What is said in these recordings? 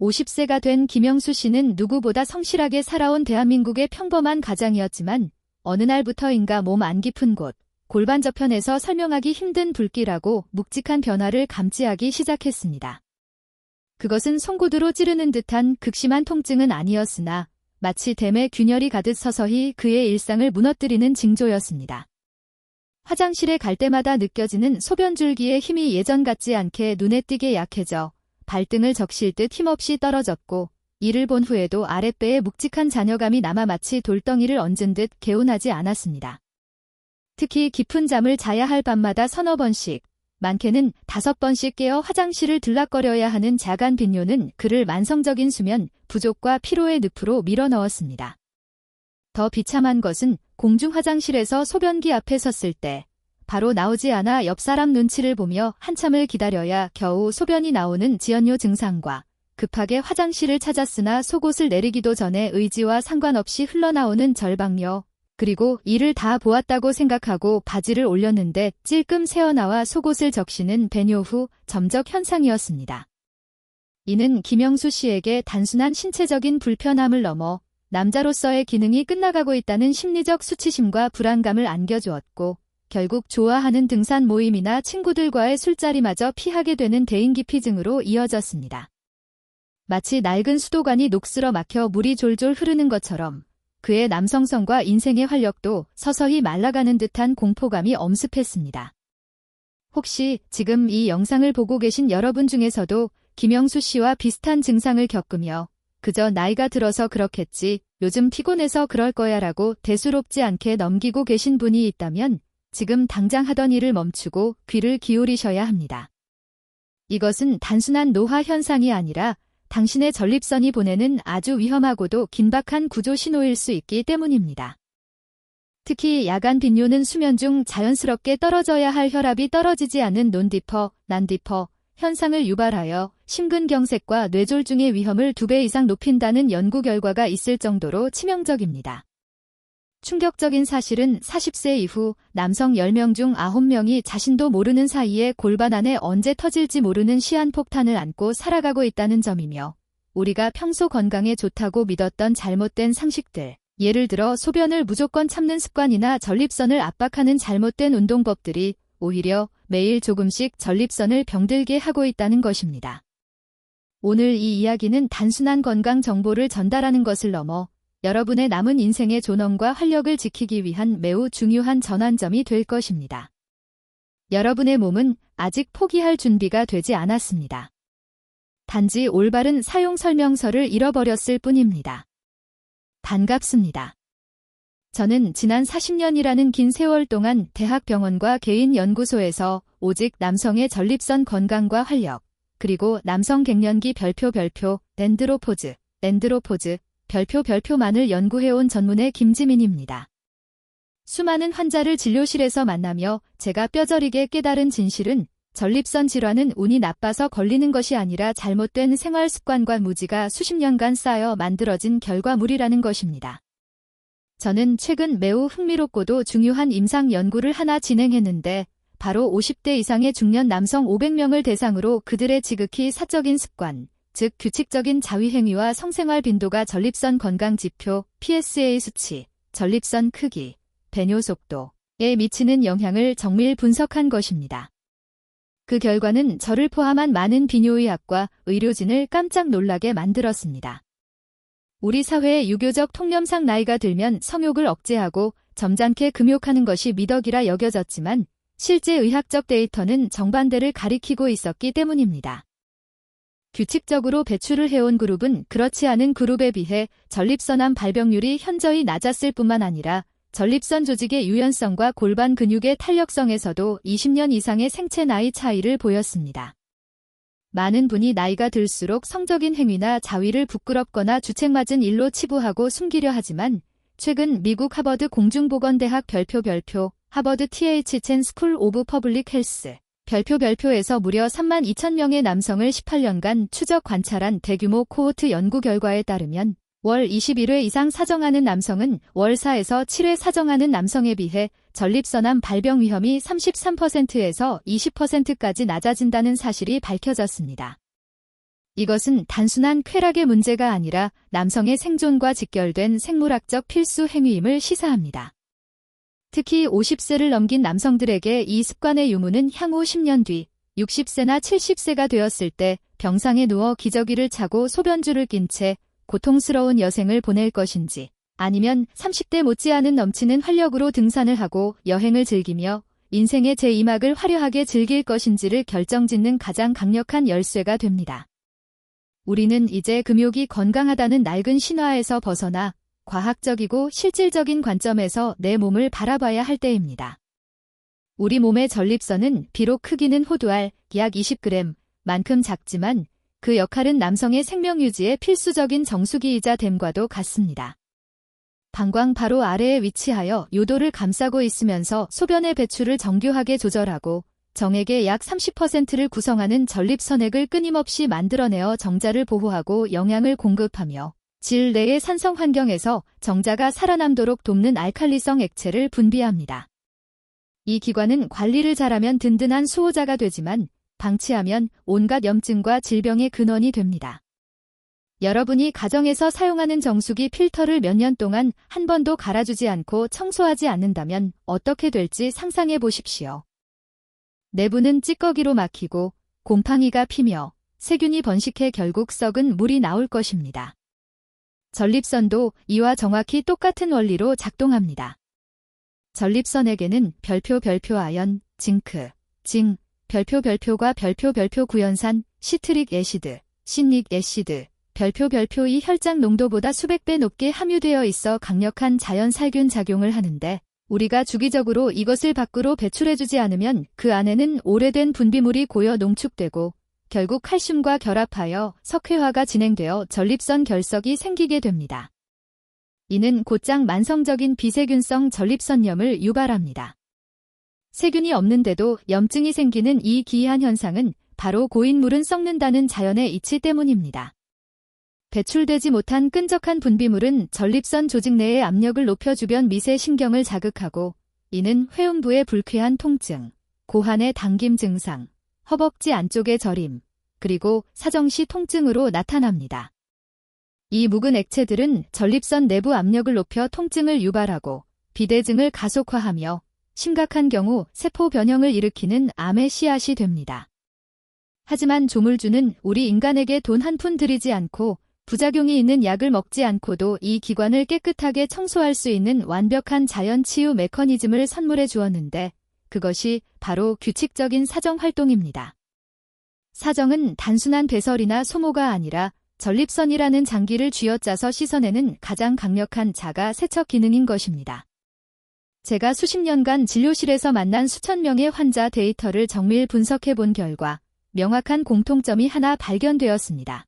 50세가 된 김영수 씨는 누구보다 성실하게 살아온 대한민국의 평범한 가장이었지만 어느 날부터인가 몸 안 깊은 곳, 골반 저편에서 설명하기 힘든 불길하고 묵직한 변화를 감지하기 시작했습니다. 그것은 송곳으로 찌르는 듯한 극심한 통증은 아니었으나 마치 댐에 균열이 가득 서서히 그의 일상을 무너뜨리는 징조였습니다. 화장실에 갈 때마다 느껴지는 소변줄기의 힘이 예전 같지 않게 눈에 띄게 약해져 발등을 적실 듯 힘없이 떨어졌고 이를 본 후에도 아랫배에 묵직한 잔여감이 남아 마치 돌덩이를 얹은 듯 개운하지 않았습니다. 특히 깊은 잠을 자야 할 밤마다 서너 번씩, 많게는 5번씩 깨어 화장실을 들락거려야 하는 자간 빈뇨는 그를 만성적인 수면 부족과 피로의 늪으로 밀어넣었습니다. 더 비참한 것은 공중 화장실에서 소변기 앞에 섰을 때 바로 나오지 않아 옆 사람 눈치를 보며 한참을 기다려야 겨우 소변이 나오는 지연요 증상과 급하게 화장실을 찾았으나 속옷을 내리기도 전에 의지와 상관없이 흘러나오는 절박뇨, 그리고 이를 다 보았다고 생각하고 바지를 올렸는데 찔끔 새어나와 속옷을 적시는 배뇨 후 점적 현상이었습니다. 이는 김영수 씨에게 단순한 신체적인 불편함을 넘어 남자로서의 기능이 끝나가고 있다는 심리적 수치심과 불안감을 안겨주었고 결국 좋아하는 등산 모임이나 친구들과의 술자리마저 피하게 되는 대인기피증으로 이어졌습니다. 마치 낡은 수도관이 녹슬어 막혀 물이 졸졸 흐르는 것처럼 그의 남성성과 인생의 활력도 서서히 말라가는 듯한 공포감이 엄습했습니다. 혹시 지금 이 영상을 보고 계신 여러분 중에서도 김영수 씨와 비슷한 증상을 겪으며 그저 나이가 들어서 그렇겠지, 요즘 피곤해서 그럴 거야 라고 대수롭지 않게 넘기고 계신 분이 있다면 지금 당장 하던 일을 멈추고 귀를 기울이셔야 합니다. 이것은 단순한 노화 현상이 아니라 당신의 전립선이 보내는 아주 위험하고도 긴박한 구조 신호일 수 있기 때문입니다. 특히 야간 빈뇨는 수면 중 자연스럽게 떨어져야 할 혈압이 떨어지지 않은 논디퍼, 난디퍼 현상을 유발하여 심근경색과 뇌졸중의 위험을 2배 이상 높인다는 연구 결과가 있을 정도로 치명적입니다. 충격적인 사실은 40세 이후 남성 10명 중 9명이 자신도 모르는 사이에 골반 안에 언제 터질지 모르는 시한폭탄을 안고 살아가고 있다는 점이며 우리가 평소 건강에 좋다고 믿었던 잘못된 상식들, 예를 들어 소변을 무조건 참는 습관이나 전립선을 압박하는 잘못된 운동법들이 오히려 매일 조금씩 전립선을 병들게 하고 있다는 것입니다. 오늘 이 이야기는 단순한 건강 정보를 전달하는 것을 넘어 여러분의 남은 인생의 존엄과 활력을 지키기 위한 매우 중요한 전환점이 될 것입니다. 여러분의 몸은 아직 포기할 준비가 되지 않았습니다. 단지 올바른 사용 설명서를 잃어버렸을 뿐입니다. 반갑습니다. 저는 지난 40년이라는 긴 세월 동안 대학병원과 개인 연구소에서 오직 남성의 전립선 건강과 활력, 그리고 남성 갱년기 별표 렌드로포즈 별표만을 연구해온 전문의 김지민입니다. 수많은 환자를 진료실에서 만나며 제가 뼈저리게 깨달은 진실은 전립선 질환은 운이 나빠서 걸리는 것이 아니라 잘못된 생활 습관과 무지가 수십 년간 쌓여 만들어진 결과물이라는 것입니다. 저는 최근 매우 흥미롭고도 중요한 임상 연구를 하나 진행했는데 바로 50대 이상의 중년 남성 500명을 대상으로 그들의 지극히 사적인 습관, 즉 규칙적인 자위행위와 성생활 빈도가 전립선 건강지표, PSA 수치, 전립선 크기, 배뇨 속도에 미치는 영향을 정밀 분석한 것입니다. 그 결과는 저를 포함한 많은 비뇨의학과 의료진을 깜짝 놀라게 만들었습니다. 우리 사회의 유교적 통념상 나이가 들면 성욕을 억제하고 점잖게 금욕하는 것이 미덕이라 여겨졌지만 실제 의학적 데이터는 정반대를 가리키고 있었기 때문입니다. 규칙적으로 배출을 해온 그룹은 그렇지 않은 그룹에 비해 전립선암 발병률이 현저히 낮았을 뿐만 아니라 전립선 조직의 유연성과 골반 근육의 탄력성에서도 20년 이상의 생체 나이 차이를 보였습니다. 많은 분이 나이가 들수록 성적인 행위나 자위를 부끄럽거나 주책맞은 일로 치부하고 숨기려 하지만 최근 미국 하버드 공중보건대학 별표 하버드 th 스쿨 오브 퍼블릭 헬스 별표에서 무려 32,000명의 남성을 18년간 추적 관찰한 대규모 코호트 연구 결과에 따르면 월 21회 이상 사정하는 남성은 월 4에서 7회 사정하는 남성에 비해 전립선암 발병 위험이 33%에서 20%까지 낮아진다는 사실이 밝혀졌습니다. 이것은 단순한 쾌락의 문제가 아니라 남성의 생존과 직결된 생물학적 필수 행위임을 시사합니다. 특히 50세를 넘긴 남성들에게 이 습관의 유무는 향후 10년 뒤 60세나 70세가 되었을 때 병상에 누워 기저귀를 차고 소변줄을 낀 채 고통스러운 여생을 보낼 것인지, 아니면 30대 못지않은 넘치는 활력으로 등산을 하고 여행을 즐기며 인생의 제2막을 화려하게 즐길 것인지를 결정짓는 가장 강력한 열쇠가 됩니다. 우리는 이제 금욕이 건강하다는 낡은 신화에서 벗어나 과학적이고 실질적인 관점에서 내 몸을 바라봐야 할 때입니다. 우리 몸의 전립선은 비록 크기는 호두알 약 20g 만큼 작지만 그 역할은 남성의 생명 유지에 필수적인 정수기이자 댐과도 같습니다. 방광 바로 아래에 위치하여 요도를 감싸고 있으면서 소변의 배출을 정교하게 조절하고 정액의 약 30%를 구성하는 전립선액을 끊임없이 만들어내어 정자를 보호하고 영양을 공급하며 질 내의 산성 환경에서 정자가 살아남도록 돕는 알칼리성 액체를 분비합니다. 이 기관은 관리를 잘하면 든든한 수호자가 되지만 방치하면 온갖 염증과 질병의 근원이 됩니다. 여러분이 가정에서 사용하는 정수기 필터를 몇 년 동안 한 번도 갈아주지 않고 청소하지 않는다면 어떻게 될지 상상해 보십시오. 내부는 찌꺼기로 막히고 곰팡이가 피며 세균이 번식해 결국 썩은 물이 나올 것입니다. 전립선도 이와 정확히 똑같은 원리로 작동합니다. 전립선에게는 별표 아연, 징크, 징, 별표과 별표 구연산, 시트릭 애시드, 신릭 애시드, 별표 이 혈장 농도보다 수백 배 높게 함유되어 있어 강력한 자연 살균 작용을 하는데 우리가 주기적으로 이것을 밖으로 배출해주지 않으면 그 안에는 오래된 분비물이 고여 농축되고 결국 칼슘과 결합하여 석회화가 진행되어 전립선 결석이 생기게 됩니다. 이는 곧장 만성적인 비세균성 전립선염을 유발합니다. 세균이 없는데도 염증이 생기는 이 기이한 현상은 바로 고인물은 썩는다는 자연의 이치 때문입니다. 배출되지 못한 끈적한 분비물은 전립선 조직 내의 압력을 높여 주변 미세 신경을 자극하고 이는 회음부의 불쾌한 통증, 고환의 당김 증상, 허벅지 안쪽의 저림, 그리고 사정시 통증으로 나타납니다. 이 묵은 액체들은 전립선 내부 압력을 높여 통증을 유발하고 비대증을 가속화하며 심각한 경우 세포 변형을 일으키는 암의 씨앗이 됩니다. 하지만 조물주는 우리 인간에게 돈 한 푼 들이지 않고 부작용이 있는 약을 먹지 않고도 이 기관을 깨끗하게 청소할 수 있는 완벽한 자연 치유 메커니즘을 선물해 주었는데 그것이 바로 규칙적인 사정 활동입니다. 사정은 단순한 배설이나 소모가 아니라 전립선이라는 장기를 쥐어짜서 씻어내는 가장 강력한 자가 세척 기능인 것입니다. 제가 수십 년간 진료실에서 만난 수천 명의 환자 데이터를 정밀 분석해 본 결과 명확한 공통점이 하나 발견되었습니다.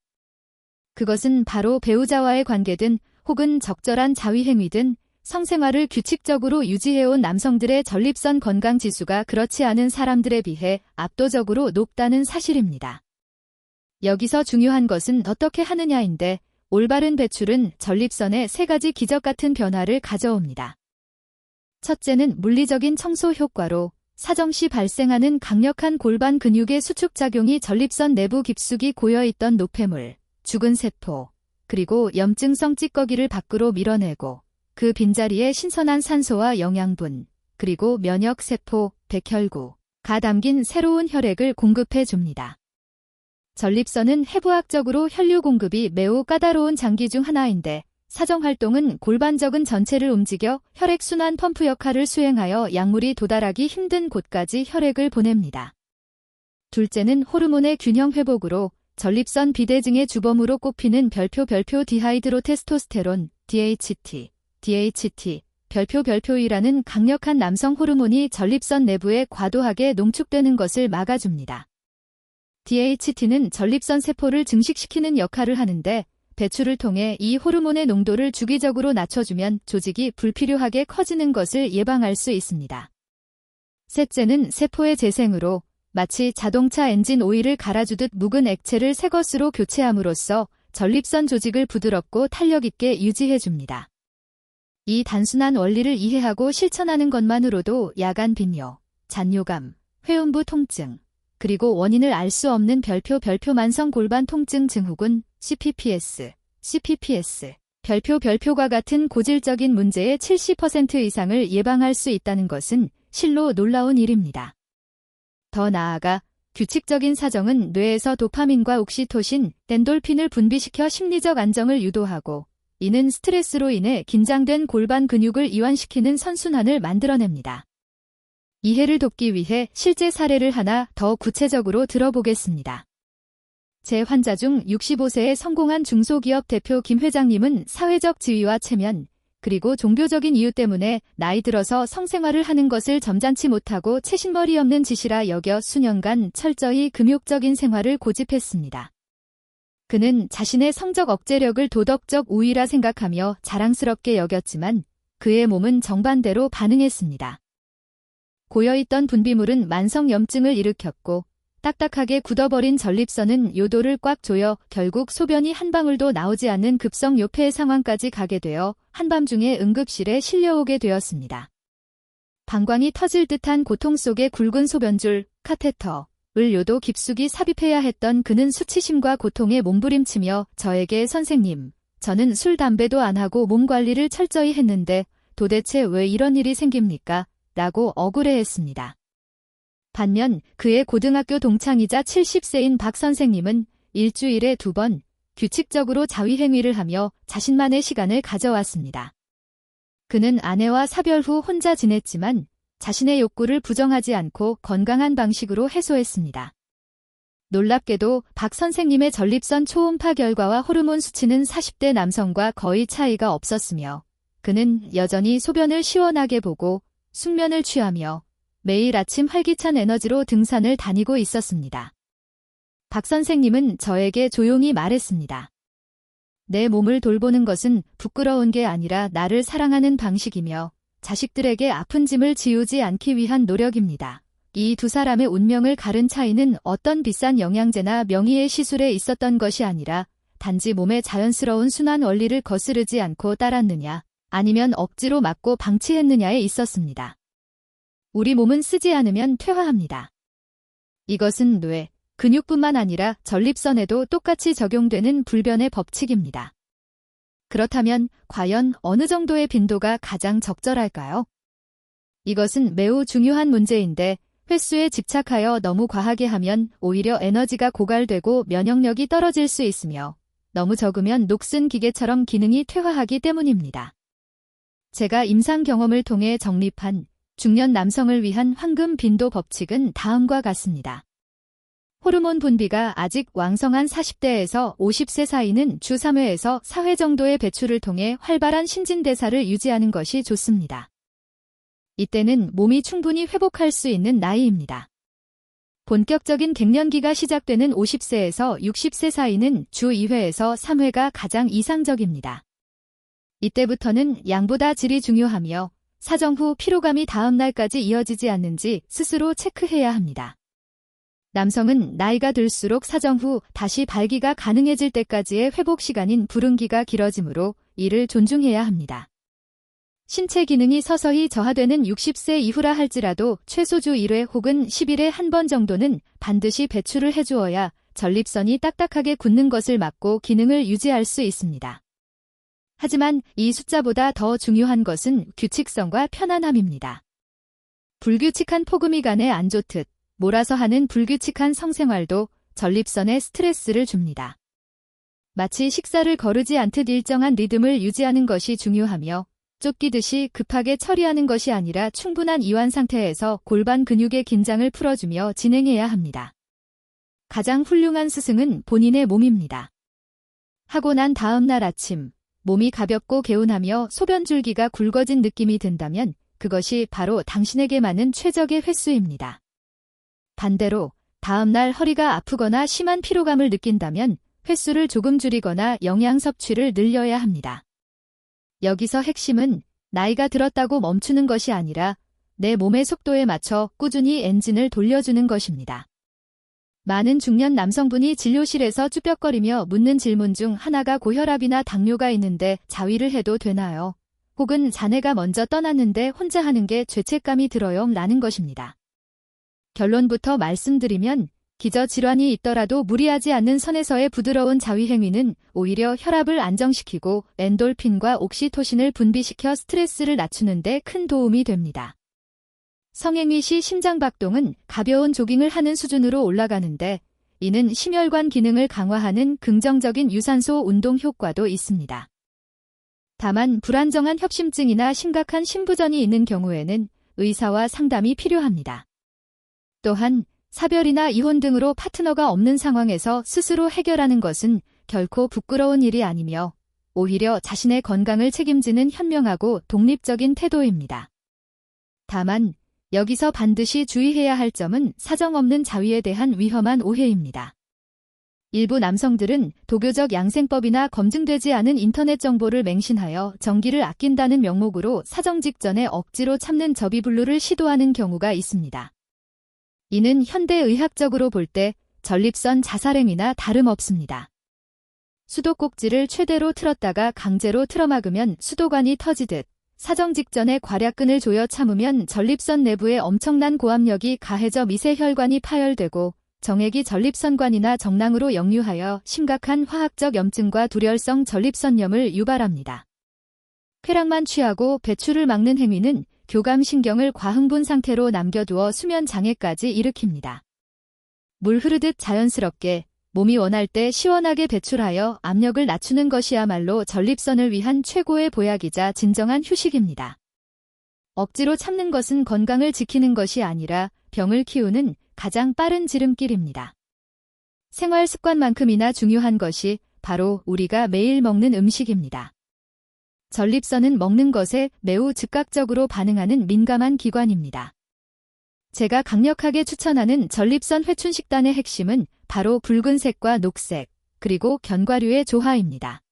그것은 바로 배우자와의 관계든 혹은 적절한 자위행위든 성생활을 규칙적으로 유지해온 남성들의 전립선 건강 지수가 그렇지 않은 사람들에 비해 압도적으로 높다는 사실입니다. 여기서 중요한 것은 어떻게 하느냐인데 올바른 배출은 전립선에 세 가지 기적 같은 변화를 가져옵니다. 첫째는 물리적인 청소 효과로 사정 시 발생하는 강력한 골반 근육의 수축작용이 전립선 내부 깊숙이 고여있던 노폐물, 죽은 세포, 그리고 염증성 찌꺼기를 밖으로 밀어내고 그 빈자리에 신선한 산소와 영양분, 그리고 면역세포, 백혈구가 담긴 새로운 혈액을 공급해 줍니다. 전립선은 해부학적으로 혈류 공급이 매우 까다로운 장기 중 하나인데 사정활동은 골반적은 전체를 움직여 혈액순환 펌프 역할을 수행하여 약물이 도달하기 힘든 곳까지 혈액을 보냅니다. 둘째는 호르몬의 균형 회복으로 전립선 비대증의 주범으로 꼽히는 별표 디하이드로테스토스테론, DHT, 별표이라는 강력한 남성 호르몬이 전립선 내부에 과도하게 농축되는 것을 막아줍니다. DHT는 전립선 세포를 증식시키는 역할을 하는데 배출을 통해 이 호르몬의 농도를 주기적으로 낮춰주면 조직이 불필요하게 커지는 것을 예방할 수 있습니다. 셋째는 세포의 재생으로 마치 자동차 엔진 오일을 갈아주듯 묵은 액체를 새 것으로 교체함으로써 전립선 조직을 부드럽고 탄력 있게 유지해줍니다. 이 단순한 원리를 이해하고 실천하는 것만으로도 야간 빈뇨, 잔뇨감, 회음부 통증, 그리고 원인을 알 수 없는 별표 만성 골반 통증 증후군 CPPS 별표가 같은 고질적인 문제의 70% 이상을 예방할 수 있다는 것은 실로 놀라운 일입니다. 더 나아가 규칙적인 사정은 뇌에서 도파민과 옥시토신, 엔돌핀을 분비시켜 심리적 안정을 유도하고 이는 스트레스로 인해 긴장된 골반 근육을 이완시키는 선순환을 만들어냅니다. 이해를 돕기 위해 실제 사례를 하나 더 구체적으로 들어보겠습니다. 제 환자 중 65세의 성공한 중소기업 대표 김 회장님은 사회적 지위와 체면, 그리고 종교적인 이유 때문에 나이 들어서 성생활을 하는 것을 점잖지 못하고 채신머리 없는 짓이라 여겨 수년간 철저히 금욕적인 생활을 고집했습니다. 그는 자신의 성적 억제력을 도덕적 우위라 생각하며 자랑스럽게 여겼지만 그의 몸은 정반대로 반응했습니다. 고여있던 분비물은 만성염증을 일으켰고 딱딱하게 굳어버린 전립선은 요도를 꽉 조여 결국 소변이 한 방울도 나오지 않는 급성 요폐 상황까지 가게 되어 한밤중에 응급실에 실려오게 되었습니다. 방광이 터질 듯한 고통 속에 굵은 소변줄, 카테터를 요도 깊숙이 삽입해야 했던 그는 수치심과 고통에 몸부림치며 저에게 선생님, 저는 술 담배도 안 하고 몸 관리를 철저히 했는데 도대체 왜 이런 일이 생깁니까? 라고 억울해했습니다. 반면 그의 고등학교 동창이자 70세인 박 선생님은 일주일에 2번 규칙적으로 자위행위를 하며 자신만의 시간을 가져왔습니다. 그는 아내와 사별 후 혼자 지냈지만 자신의 욕구를 부정하지 않고 건강한 방식으로 해소했습니다. 놀랍게도 박 선생님의 전립선 초음파 결과와 호르몬 수치는 40대 남성과 거의 차이가 없었으며 그는 여전히 소변을 시원하게 보고 숙면을 취하며 매일 아침 활기찬 에너지로 등산을 다니고 있었습니다. 박 선생님은 저에게 조용히 말했습니다. 내 몸을 돌보는 것은 부끄러운 게 아니라 나를 사랑하는 방식이며 자식들에게 아픈 짐을 지우지 않기 위한 노력입니다. 이 두 사람의 운명을 가른 차이는 어떤 비싼 영양제나 명의의 시술에 있었던 것이 아니라 단지 몸의 자연스러운 순환 원리를 거스르지 않고 따랐느냐 아니면 억지로 막고 방치했느냐에 있었습니다. 우리 몸은 쓰지 않으면 퇴화합니다. 이것은 뇌, 근육뿐만 아니라 전립선에도 똑같이 적용되는 불변의 법칙입니다. 그렇다면 과연 어느 정도의 빈도가 가장 적절할까요? 이것은 매우 중요한 문제인데 횟수에 집착하여 너무 과하게 하면 오히려 에너지가 고갈되고 면역력이 떨어질 수 있으며 너무 적으면 녹슨 기계처럼 기능이 퇴화하기 때문입니다. 제가 임상 경험을 통해 정립한 중년 남성을 위한 황금 빈도 법칙은 다음과 같습니다. 호르몬 분비가 아직 왕성한 40대에서 50세 사이는 주 3회에서 4회 정도의 배출을 통해 활발한 신진대사를 유지하는 것이 좋습니다. 이때는 몸이 충분히 회복할 수 있는 나이입니다. 본격적인 갱년기가 시작되는 50세에서 60세 사이는 주 2회에서 3회가 가장 이상적입니다. 이때부터는 양보다 질이 중요하며 사정 후 피로감이 다음 날까지 이어지지 않는지 스스로 체크해야 합니다. 남성은 나이가 들수록 사정 후 다시 발기가 가능해질 때까지의 회복 시간인 불응기가 길어지므로 이를 존중해야 합니다. 신체 기능이 서서히 저하되는 60세 이후라 할지라도 최소 주 1회 혹은 10일에 한 번 정도는 반드시 배출을 해주어야 전립선이 딱딱하게 굳는 것을 막고 기능을 유지할 수 있습니다. 하지만 이 숫자보다 더 중요한 것은 규칙성과 편안함입니다. 불규칙한 폭음이 간에 안 좋듯 몰아서 하는 불규칙한 성생활도 전립선에 스트레스를 줍니다. 마치 식사를 거르지 않듯 일정한 리듬을 유지하는 것이 중요하며 쫓기듯이 급하게 처리하는 것이 아니라 충분한 이완 상태에서 골반 근육의 긴장을 풀어주며 진행해야 합니다. 가장 훌륭한 스승은 본인의 몸입니다. 하고 난 다음 날 아침 몸이 가볍고 개운하며 소변줄기가 굵어진 느낌이 든다면 그것이 바로 당신에게 맞는 최적의 횟수입니다. 반대로 다음 날 허리가 아프거나 심한 피로감을 느낀다면 횟수를 조금 줄이거나 영양 섭취를 늘려야 합니다. 여기서 핵심은 나이가 들었다고 멈추는 것이 아니라 내 몸의 속도에 맞춰 꾸준히 엔진을 돌려주는 것입니다. 많은 중년 남성분이 진료실에서 쭈뼛거리며 묻는 질문 중 하나가 고혈압이나 당뇨가 있는데 자위를 해도 되나요? 혹은 자네가 먼저 떠났는데 혼자 하는 게 죄책감이 들어요? 라는 것입니다. 결론부터 말씀드리면 기저질환이 있더라도 무리하지 않는 선에서의 부드러운 자위행위는 오히려 혈압을 안정시키고 엔돌핀과 옥시토신을 분비시켜 스트레스를 낮추는 데 큰 도움이 됩니다. 성행위 시 심장박동은 가벼운 조깅을 하는 수준으로 올라가는데 이는 심혈관 기능을 강화하는 긍정적인 유산소 운동 효과도 있습니다. 다만 불안정한 협심증이나 심각한 심부전이 있는 경우에는 의사와 상담이 필요합니다. 또한 사별이나 이혼 등으로 파트너가 없는 상황에서 스스로 해결하는 것은 결코 부끄러운 일이 아니며 오히려 자신의 건강을 책임지는 현명하고 독립적인 태도입니다. 다만 여기서 반드시 주의해야 할 점은 사정없는 자위에 대한 위험한 오해입니다. 일부 남성들은 도교적 양생법이나 검증되지 않은 인터넷 정보를 맹신하여 정기를 아낀다는 명목으로 사정 직전에 억지로 참는 접이불루를 시도하는 경우가 있습니다. 이는 현대의학적으로 볼 때 전립선 자살행위나 다름없습니다. 수도꼭지를 최대로 틀었다가 강제로 틀어막으면 수도관이 터지듯 사정 직전에 괄약근을 조여 참으면 전립선 내부에 엄청난 고압력이 가해져 미세혈관이 파열되고 정액이 전립선관이나 정낭으로 역류하여 심각한 화학적 염증과 dur혈성 전립선염을 유발합니다. 쾌락만 취하고 배출을 막는 행위는 교감신경을 과흥분 상태로 남겨두어 수면 장애까지 일으킵니다. 물 흐르듯 자연스럽게 몸이 원할 때 시원하게 배출하여 압력을 낮추는 것이야말로 전립선을 위한 최고의 보약이자 진정한 휴식입니다. 억지로 참는 것은 건강을 지키는 것이 아니라 병을 키우는 가장 빠른 지름길입니다. 생활 습관만큼이나 중요한 것이 바로 우리가 매일 먹는 음식입니다. 전립선은 먹는 것에 매우 즉각적으로 반응하는 민감한 기관입니다. 제가 강력하게 추천하는 전립선 회춘 식단의 핵심은 바로 붉은색과 녹색, 그리고 견과류의 조화입니다.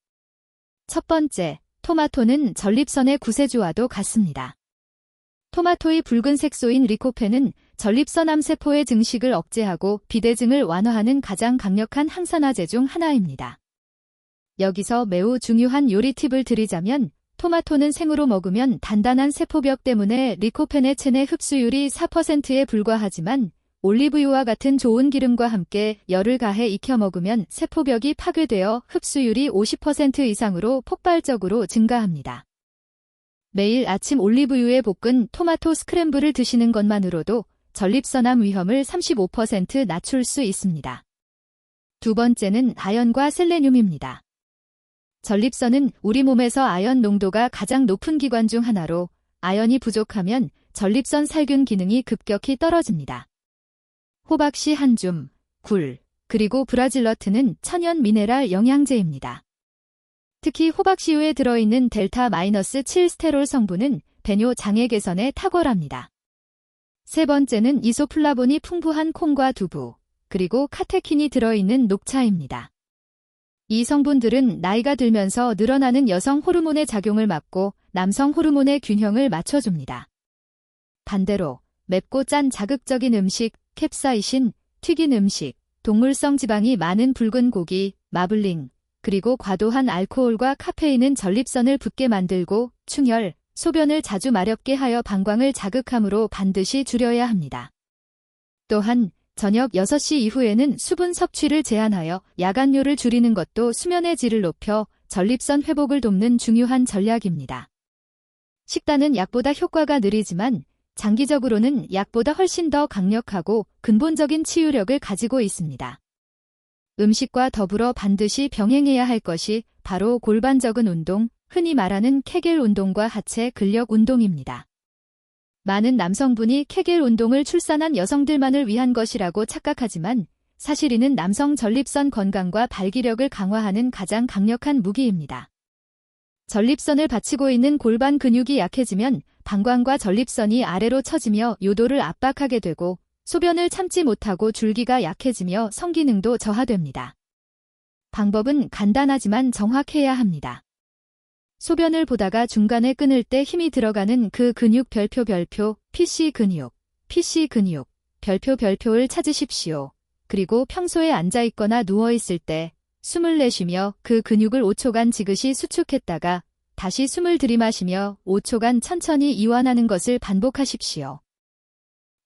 첫 번째, 토마토는 전립선의 구세주와도 같습니다. 토마토의 붉은 색소인 리코펜은 전립선 암세포의 증식을 억제하고 비대증을 완화하는 가장 강력한 항산화제 중 하나입니다. 여기서 매우 중요한 요리 팁을 드리자면 토마토는 생으로 먹으면 단단한 세포벽 때문에 리코펜의 체내 흡수율이 4%에 불과하지만 올리브유와 같은 좋은 기름과 함께 열을 가해 익혀 먹으면 세포벽이 파괴되어 흡수율이 50% 이상으로 폭발적으로 증가합니다. 매일 아침 올리브유에 볶은 토마토 스크램블을 드시는 것만으로도 전립선암 위험을 35% 낮출 수 있습니다. 두 번째는 아연과 셀레늄입니다. 전립선은 우리 몸에서 아연 농도가 가장 높은 기관 중 하나로 아연이 부족하면 전립선 살균 기능이 급격히 떨어집니다. 호박씨 한 줌, 굴, 그리고 브라질너트는 천연 미네랄 영양제입니다. 특히 호박씨유에 들어있는 델타-7 스테롤 성분은 배뇨 장애 개선에 탁월합니다. 세 번째는 이소플라본이 풍부한 콩과 두부, 그리고 카테킨이 들어있는 녹차입니다. 이 성분들은 나이가 들면서 늘어나는 여성 호르몬의 작용을 막고 남성 호르몬의 균형을 맞춰줍니다. 반대로 맵고 짠 자극적인 음식, 캡사이신, 튀긴 음식, 동물성 지방이 많은 붉은 고기, 마블링, 그리고 과도한 알코올과 카페인은 전립선을 붓게 만들고 충혈, 소변을 자주 마렵게 하여 방광을 자극하므로 반드시 줄여야 합니다. 또한 저녁 6시 이후에는 수분 섭취를 제한하여 야간료를 줄이는 것도 수면의 질을 높여 전립선 회복을 돕는 중요한 전략입니다. 식단은 약보다 효과가 느리지만 장기적으로는 약보다 훨씬 더 강력하고 근본적인 치유력을 가지고 있습니다. 음식과 더불어 반드시 병행해야 할 것이 바로 골반적은 운동, 흔히 말하는 케겔 운동과 하체 근력 운동입니다. 많은 남성분이 케겔 운동을 출산한 여성들만을 위한 것이라고 착각하지만 사실 이는 남성 전립선 건강과 발기력을 강화하는 가장 강력한 무기입니다. 전립선을 받치고 있는 골반 근육이 약해지면 방광과 전립선이 아래로 처지며 요도를 압박하게 되고 소변을 참지 못하고 줄기가 약해지며 성기능도 저하됩니다. 방법은 간단하지만 정확해야 합니다. 소변을 보다가 중간에 끊을 때 힘이 들어가는 그 근육 별표 PC 근육, 별표를 찾으십시오. 그리고 평소에 앉아있거나 누워있을 때 숨을 내쉬며 그 근육을 5초간 지그시 수축했다가 다시 숨을 들이마시며 5초간 천천히 이완하는 것을 반복하십시오.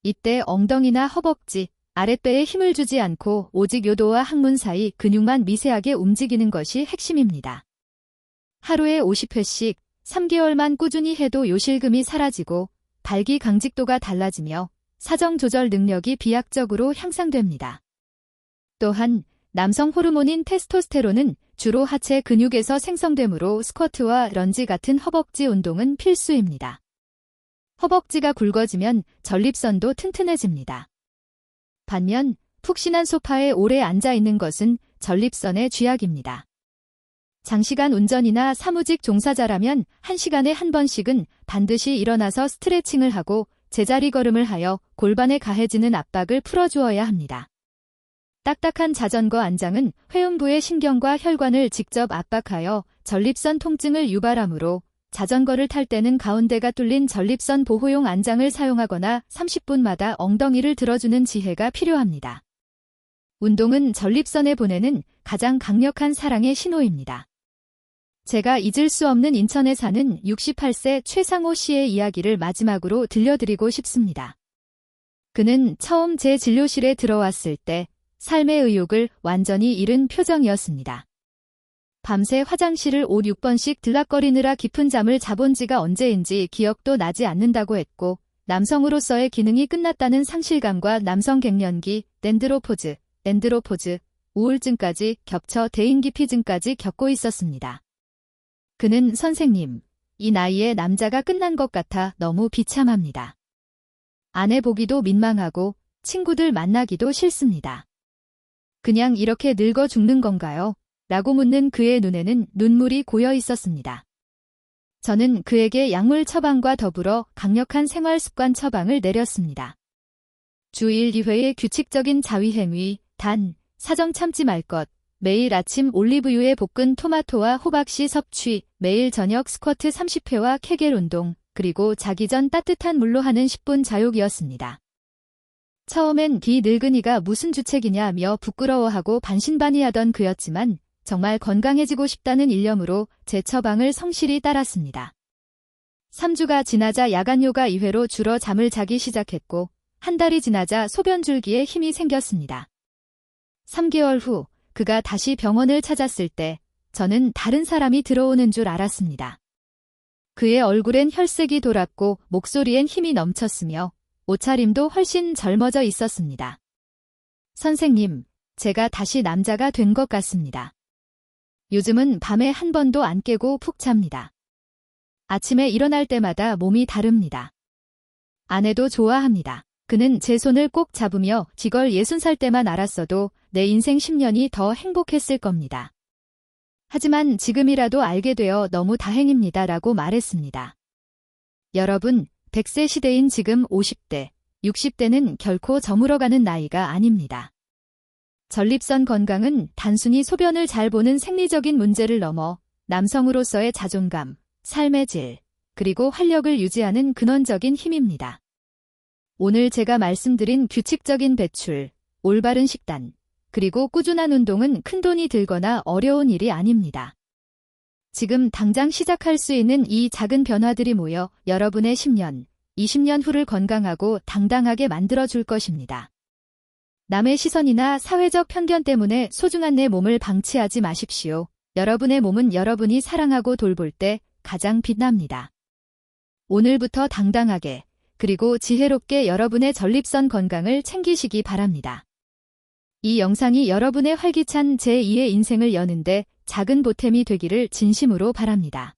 이때 엉덩이나 허벅지, 아랫배에 힘을 주지 않고 오직 요도와 항문 사이 근육만 미세하게 움직이는 것이 핵심입니다. 하루에 50회씩 3개월만 꾸준히 해도 요실금이 사라지고 발기 강직도가 달라지며 사정 조절 능력이 비약적으로 향상됩니다. 또한 남성 호르몬인 테스토스테론은 주로 하체 근육에서 생성되므로 스쿼트와 런지 같은 허벅지 운동은 필수입니다. 허벅지가 굵어지면 전립선도 튼튼해집니다. 반면 푹신한 소파에 오래 앉아 있는 것은 전립선의 쥐약입니다. 장시간 운전이나 사무직 종사자라면 1시간에 한 번씩은 반드시 일어나서 스트레칭을 하고 제자리 걸음을 하여 골반에 가해지는 압박을 풀어주어야 합니다. 딱딱한 자전거 안장은 회음부의 신경과 혈관을 직접 압박하여 전립선 통증을 유발하므로 자전거를 탈 때는 가운데가 뚫린 전립선 보호용 안장을 사용하거나 30분마다 엉덩이를 들어주는 지혜가 필요합니다. 운동은 전립선에 보내는 가장 강력한 사랑의 신호입니다. 제가 잊을 수 없는 인천에 사는 68세 최상호 씨의 이야기를 마지막으로 들려드리고 싶습니다. 그는 처음 제 진료실에 들어왔을 때 삶의 의욕을 완전히 잃은 표정이었습니다. 밤새 화장실을 5, 6번씩 들락거리느라 깊은 잠을 자본 지가 언제인지 기억도 나지 않는다고 했고, 남성으로서의 기능이 끝났다는 상실감과 남성 갱년기, 덴드로포즈, 우울증까지 겹쳐 대인기피증까지 겪고 있었습니다. 그는 선생님, 이 나이에 남자가 끝난 것 같아 너무 비참합니다. 아내 보기도 민망하고 친구들 만나기도 싫습니다. 그냥 이렇게 늙어 죽는 건가요? 라고 묻는 그의 눈에는 눈물이 고여 있었습니다. 저는 그에게 약물 처방과 더불어 강력한 생활 습관 처방을 내렸습니다. 주 1, 2회의 규칙적인 자위행위, 단, 사정 참지 말 것, 매일 아침 올리브유에 볶은 토마토와 호박씨 섭취, 매일 저녁 스쿼트 30회와 케겔 운동, 그리고 자기 전 따뜻한 물로 하는 10분 자욕이었습니다. 처음엔 기 늙은이가 무슨 주책이냐며 부끄러워하고 반신반의하던 그였지만 정말 건강해지고 싶다는 일념으로 제 처방을 성실히 따랐습니다. 3주가 지나자 야간 요가 2회로 줄어 잠을 자기 시작했고 한 달이 지나자 소변 줄기에 힘이 생겼습니다. 3개월 후 그가 다시 병원을 찾았을 때 저는 다른 사람이 들어오는 줄 알았습니다. 그의 얼굴엔 혈색이 돌았고 목소리엔 힘이 넘쳤으며 옷차림도 훨씬 젊어져 있었습니다. 선생님, 제가 다시 남자가 된 것 같습니다. 요즘은 밤에 한 번도 안 깨고 푹 잡니다. 아침에 일어날 때마다 몸이 다릅니다. 아내도 좋아합니다. 그는 제 손을 꼭 잡으며 지걸 60살 때만 알았어도 내 인생 10년이 더 행복했을 겁니다. 하지만 지금이라도 알게 되어 너무 다행입니다. 라고 말했습니다. 여러분, 100세 시대인 지금 50대, 60대는 결코 저물어가는 나이가 아닙니다. 전립선 건강은 단순히 소변을 잘 보는 생리적인 문제를 넘어 남성으로서의 자존감, 삶의 질, 그리고 활력을 유지하는 근원적인 힘입니다. 오늘 제가 말씀드린 규칙적인 배출, 올바른 식단, 그리고 꾸준한 운동은 큰돈이 들거나 어려운 일이 아닙니다. 지금 당장 시작할 수 있는 이 작은 변화들이 모여 여러분의 10년, 20년 후를 건강하고 당당하게 만들어줄 것입니다. 남의 시선이나 사회적 편견 때문에 소중한 내 몸을 방치하지 마십시오. 여러분의 몸은 여러분이 사랑하고 돌볼 때 가장 빛납니다. 오늘부터 당당하게, 그리고 지혜롭게 여러분의 전립선 건강을 챙기시기 바랍니다. 이 영상이 여러분의 활기찬 제2의 인생을 여는데 작은 보탬이 되기를 진심으로 바랍니다.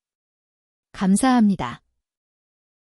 감사합니다.